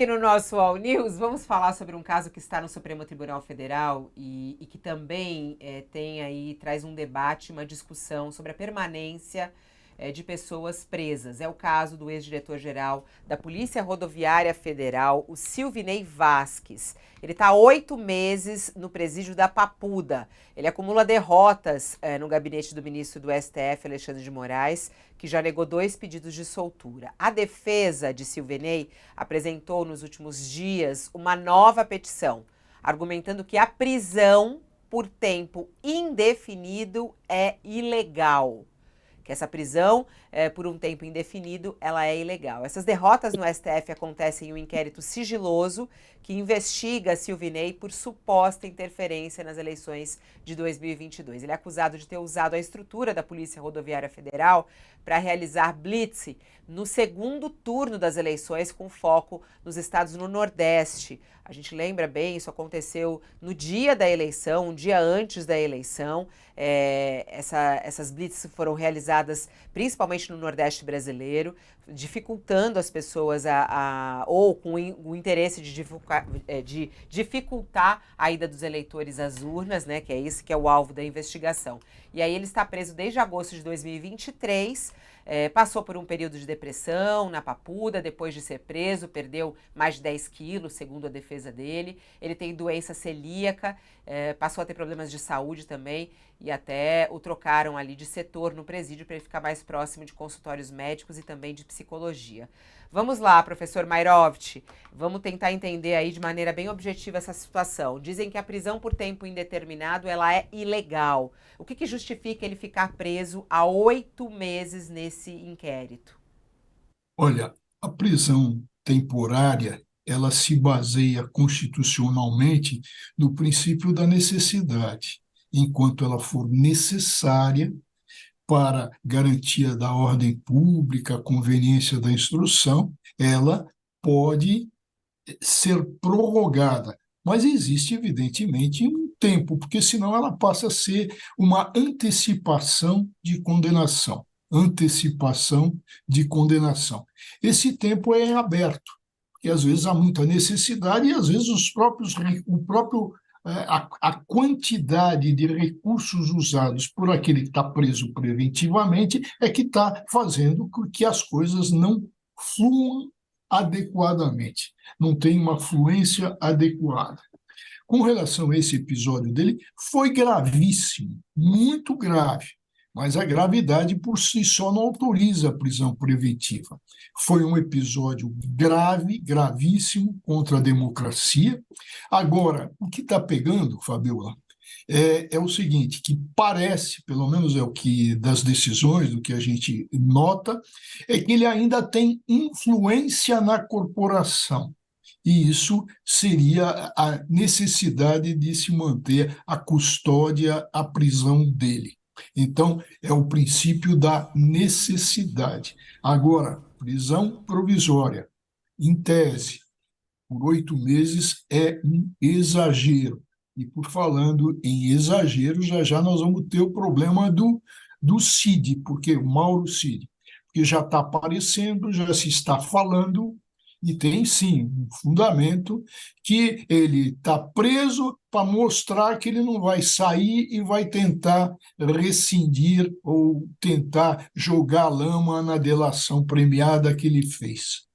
Aqui no nosso All News, vamos falar sobre um caso que está no Supremo Tribunal Federal e que também tem aí, traz um debate, uma discussão sobre a permanência de pessoas presas. É o caso do ex-diretor-geral da Polícia Rodoviária Federal, o Silvinei Vasquez. Ele está há 8 meses no presídio da Papuda. Ele acumula derrotas no gabinete do ministro do STF, Alexandre de Moraes, que já negou 2 pedidos de soltura. A defesa de Silvinei apresentou nos últimos dias uma nova petição, argumentando que a prisão por tempo indefinido é ilegal. Que essa prisão por um tempo indefinido ela é ilegal. Essas derrotas no STF acontecem em um inquérito sigiloso que investiga Silvinei por suposta interferência nas eleições de 2022. Ele é acusado de ter usado a estrutura da Polícia Rodoviária Federal para realizar blitz no segundo turno das eleições, com foco nos estados no Nordeste. A gente lembra bem, isso aconteceu no dia da eleição, um dia antes da eleição. Essas blitz foram realizadas principalmente no Nordeste brasileiro, dificultando as pessoas ou com o interesse de dificultar a ida dos eleitores às urnas, né? Que é esse que é o alvo da investigação. E aí ele está preso desde agosto de 2023. Passou por um período de depressão na Papuda, depois de ser preso, perdeu mais de 10 quilos, segundo a defesa dele. Ele tem doença celíaca, passou a ter problemas de saúde também, e até o trocaram ali de setor no presídio para ele ficar mais próximo de consultórios médicos e também de psicologia. Vamos lá, professor Mairovit, vamos tentar entender aí de maneira bem objetiva essa situação. Dizem que a prisão por tempo indeterminado ela é ilegal. O que justifica ele ficar preso há 8 meses nesse inquérito? Olha, a prisão temporária, ela se baseia constitucionalmente no princípio da necessidade. Enquanto ela for necessária para garantia da ordem pública, conveniência da instrução, ela pode ser prorrogada. Mas existe, evidentemente, um tempo, porque senão ela passa a ser uma antecipação de condenação. Antecipação de condenação. Esse tempo é aberto, porque às vezes há muita necessidade e às vezes a quantidade de recursos usados por aquele que está preso preventivamente é que está fazendo com que as coisas não fluam adequadamente, não tem uma fluência adequada. Com relação a esse episódio dele, foi gravíssimo, muito grave, mas a gravidade por si só não autoriza a prisão preventiva. Foi um episódio grave, gravíssimo contra a democracia. Agora, o que está pegando, Fabiola, é o seguinte, que parece, pelo menos é o que das decisões, do que a gente nota, é que ele ainda tem influência na corporação. E isso seria a necessidade de se manter a custódia, a prisão dele. Então, é o princípio da necessidade. Agora, prisão provisória, em tese, por 8 meses é um exagero. E por falando em exagero, já já nós vamos ter o problema do Cid, porque o Mauro Cid, porque já está aparecendo, já se está falando, e tem sim um fundamento que ele está preso para mostrar que ele não vai sair e vai tentar rescindir ou tentar jogar lama na delação premiada que ele fez.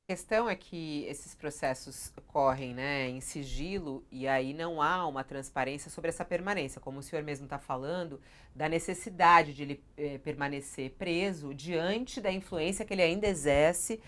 A questão é que esses processos correm, né, em sigilo e aí não há uma transparência sobre essa permanência, como o senhor mesmo está falando, da necessidade de ele permanecer preso diante da influência que ele ainda exerce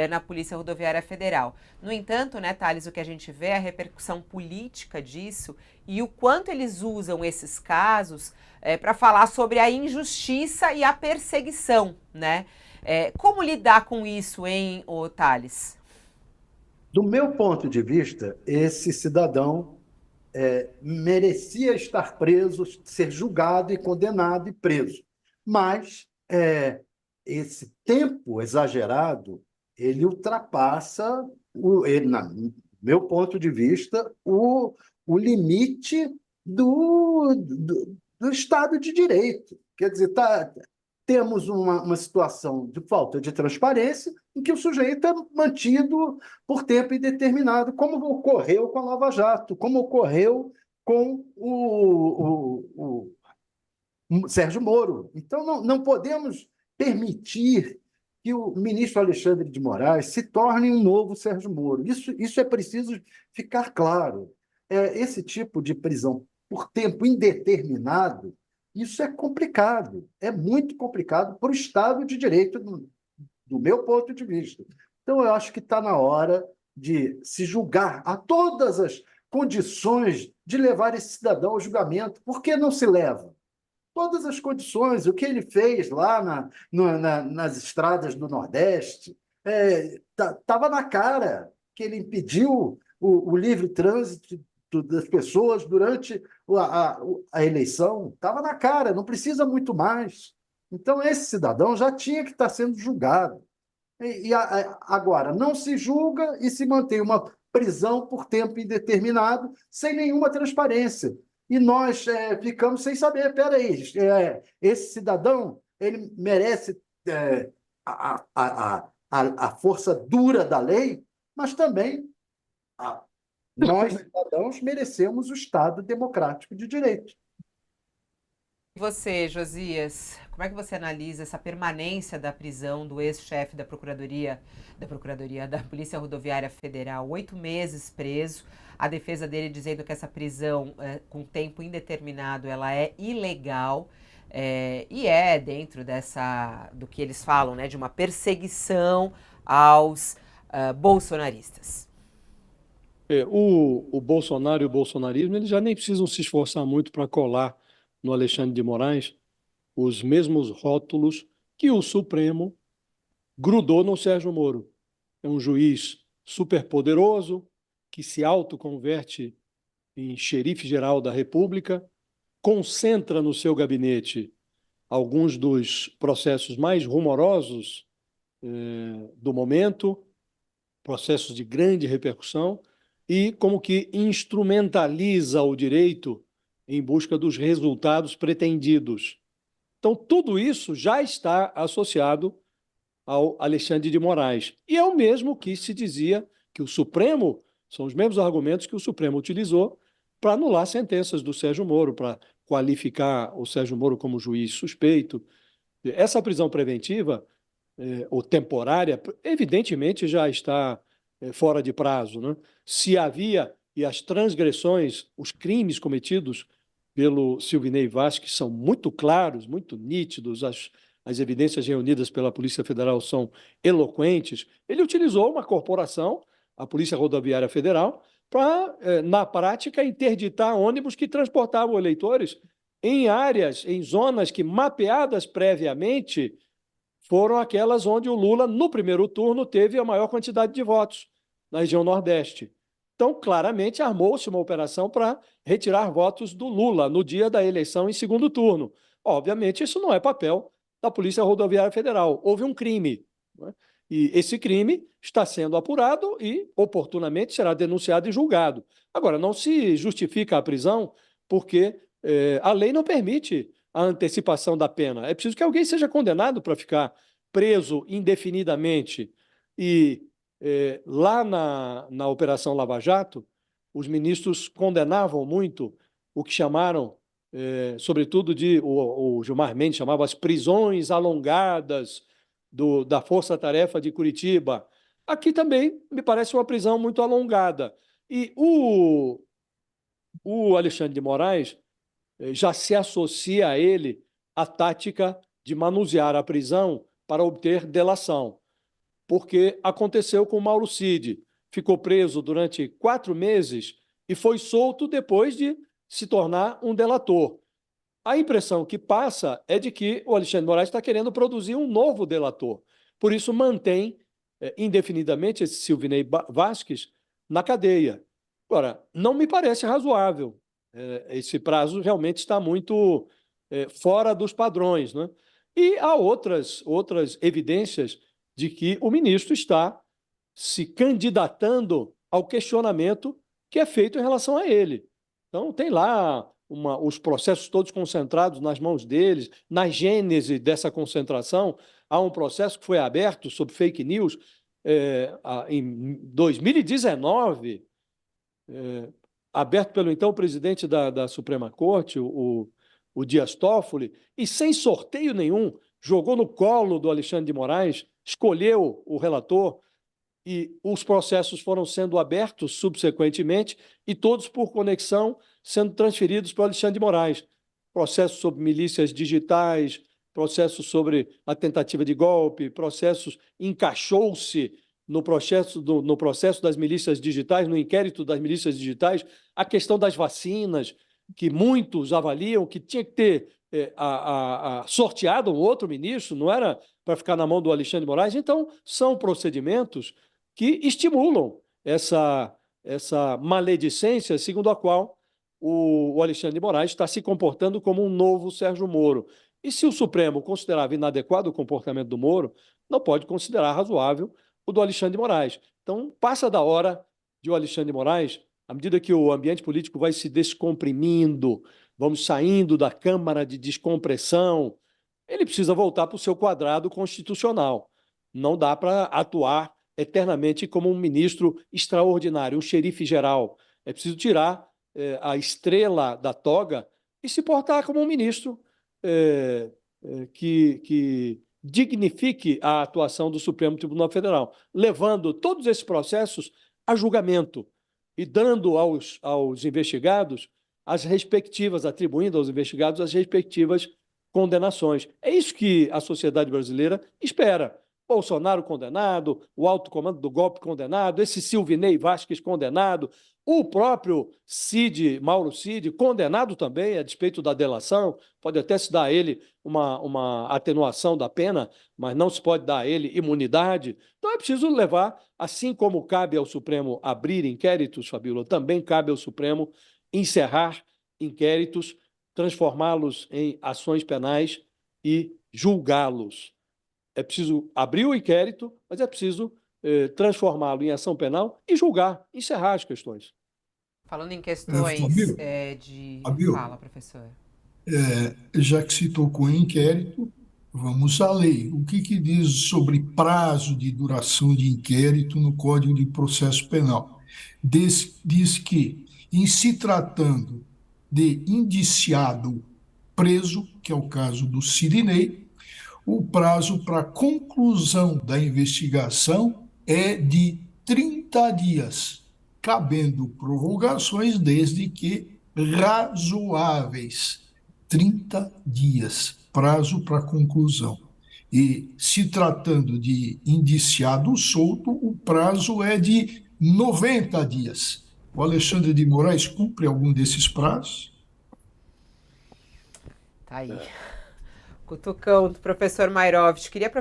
na Polícia Rodoviária Federal. No entanto, né, Thales, o que a gente vê é a repercussão política disso e o quanto eles usam esses casos para falar sobre a injustiça e a perseguição, né? Como lidar com isso, hein, ô Thales? Do meu ponto de vista, esse cidadão merecia estar preso, ser julgado e condenado e preso. Mas esse tempo exagerado, ele ultrapassa, no meu ponto de vista, o limite do Estado de Direito. Quer dizer, temos uma situação de falta de transparência em que o sujeito é mantido por tempo indeterminado, como ocorreu com a Lava Jato, como ocorreu com o Sérgio Moro. Então, não podemos permitir que o ministro Alexandre de Moraes se torne um novo Sérgio Moro. Isso é preciso ficar claro. Esse tipo de prisão por tempo indeterminado, isso é complicado, é muito complicado para o Estado de Direito, do meu ponto de vista. Então, eu acho que está na hora de se julgar a todas as condições de levar esse cidadão ao julgamento. Por que não se leva? Todas as condições, o que ele fez lá nas estradas do Nordeste, estava na cara que ele impediu o livre trânsito das pessoas durante a eleição, estava na cara, não precisa muito mais. Então, esse cidadão já tinha que estar sendo julgado. Agora, não se julga e se mantém uma prisão por tempo indeterminado, sem nenhuma transparência. E nós ficamos sem saber, peraí, esse cidadão ele merece a força dura da lei, mas também nós, cidadãos, merecemos o Estado democrático de direito. E você, Josias, como é que você analisa essa permanência da prisão do ex-chefe da da Polícia Rodoviária Federal, 8 meses preso, a defesa dele dizendo que essa prisão com tempo indeterminado ela é ilegal e dentro do que eles falam, né, de uma perseguição aos bolsonaristas. O Bolsonaro e o bolsonarismo eles já nem precisam se esforçar muito para colar no Alexandre de Moraes os mesmos rótulos que o Supremo grudou no Sérgio Moro. É um juiz superpoderoso que se autoconverte em xerife geral da República, concentra no seu gabinete alguns dos processos mais rumorosos do momento, processos de grande repercussão, e como que instrumentaliza o direito em busca dos resultados pretendidos. Então, tudo isso já está associado ao Alexandre de Moraes. E é o mesmo que se dizia que o Supremo, são os mesmos argumentos que o Supremo utilizou para anular sentenças do Sérgio Moro, para qualificar o Sérgio Moro como juiz suspeito. Essa prisão preventiva, ou temporária, evidentemente já está fora de prazo, né? Se havia, e as transgressões, os crimes cometidos pelo Silvinei Vasquez são muito claros, muito nítidos, as evidências reunidas pela Polícia Federal são eloquentes. Ele utilizou uma corporação, a Polícia Rodoviária Federal, para, na prática, interditar ônibus que transportavam eleitores em áreas, em zonas que, mapeadas previamente, foram aquelas onde o Lula, no primeiro turno, teve a maior quantidade de votos, na região Nordeste. Então, claramente, armou-se uma operação para retirar votos do Lula no dia da eleição em segundo turno. Obviamente, isso não é papel da Polícia Rodoviária Federal. Houve um crime, né? E esse crime está sendo apurado e, oportunamente, será denunciado e julgado. Agora, não se justifica a prisão porque a lei não permite a antecipação da pena. É preciso que alguém seja condenado para ficar preso indefinidamente. E lá na Operação Lava Jato, os ministros condenavam muito o que chamaram, sobretudo, o Gilmar Mendes chamava as prisões alongadas da Força Tarefa de Curitiba. Aqui também me parece uma prisão muito alongada. E o Alexandre de Moraes já se associa a ele a tática de manusear a prisão para obter delação, porque aconteceu com o Mauro Cid. Ficou preso durante 4 meses e foi solto depois de se tornar um delator. A impressão que passa é de que o Alexandre de Moraes está querendo produzir um novo delator. Por isso, mantém indefinidamente esse Silvinei Vasquez na cadeia. Agora, não me parece razoável. Esse prazo realmente está muito fora dos padrões, né? E há outras evidências de que o ministro está se candidatando ao questionamento que é feito em relação a ele. Então, tem lá os processos todos concentrados nas mãos deles, na gênese dessa concentração. Há um processo que foi aberto sobre fake news em 2019, aberto pelo então presidente da Suprema Corte, o Dias Toffoli, e sem sorteio nenhum, jogou no colo do Alexandre de Moraes, escolheu o relator, e os processos foram sendo abertos subsequentemente e todos por conexão sendo transferidos para o Alexandre de Moraes. Processos sobre milícias digitais, processos sobre a tentativa de golpe, encaixou-se no processo das milícias digitais, no inquérito das milícias digitais, a questão das vacinas, que muitos avaliam que tinha que ter sorteado um outro ministro, não era para ficar na mão do Alexandre de Moraes. Então, são procedimentos que estimulam essa maledicência segundo a qual o Alexandre de Moraes está se comportando como um novo Sérgio Moro. E se o Supremo considerava inadequado o comportamento do Moro, não pode considerar razoável o do Alexandre de Moraes. Então, passa da hora de o Alexandre de Moraes, à medida que o ambiente político vai se descomprimindo, vamos saindo da câmara de descompressão, ele precisa voltar para o seu quadrado constitucional. Não dá para atuar eternamente como um ministro extraordinário, um xerife geral. É preciso tirar a estrela da toga e se portar como um ministro que dignifique a atuação do Supremo Tribunal Federal, levando todos esses processos a julgamento e dando aos investigados atribuindo aos investigados as respectivas condenações. É isso que a sociedade brasileira espera. Bolsonaro condenado, o alto comando do golpe condenado, esse Silvinei Vasquez condenado, o próprio Mauro Cid, condenado também, a despeito da delação. Pode até se dar a ele uma atenuação da pena, mas não se pode dar a ele imunidade. Então é preciso levar, assim como cabe ao Supremo abrir inquéritos, Fabíola, também cabe ao Supremo encerrar inquéritos, transformá-los em ações penais e julgá-los. É preciso abrir o inquérito, mas é preciso transformá-lo em ação penal e julgar, encerrar as questões. Falando em questões Fabíola, Fala, professor. Já que se tocou em inquérito, vamos à lei. O que diz sobre prazo de duração de inquérito no Código de Processo Penal? Diz que, em se tratando de indiciado preso, que é o caso do Sidney, o prazo para conclusão da investigação é de 30 dias, cabendo prorrogações desde que razoáveis. 30 dias, prazo para conclusão. E, se tratando de indiciado solto, o prazo é de 90 dias. O Alexandre de Moraes cumpre algum desses prazos? Tá aí. Cutucão do professor Mairovich. Queria aproveitar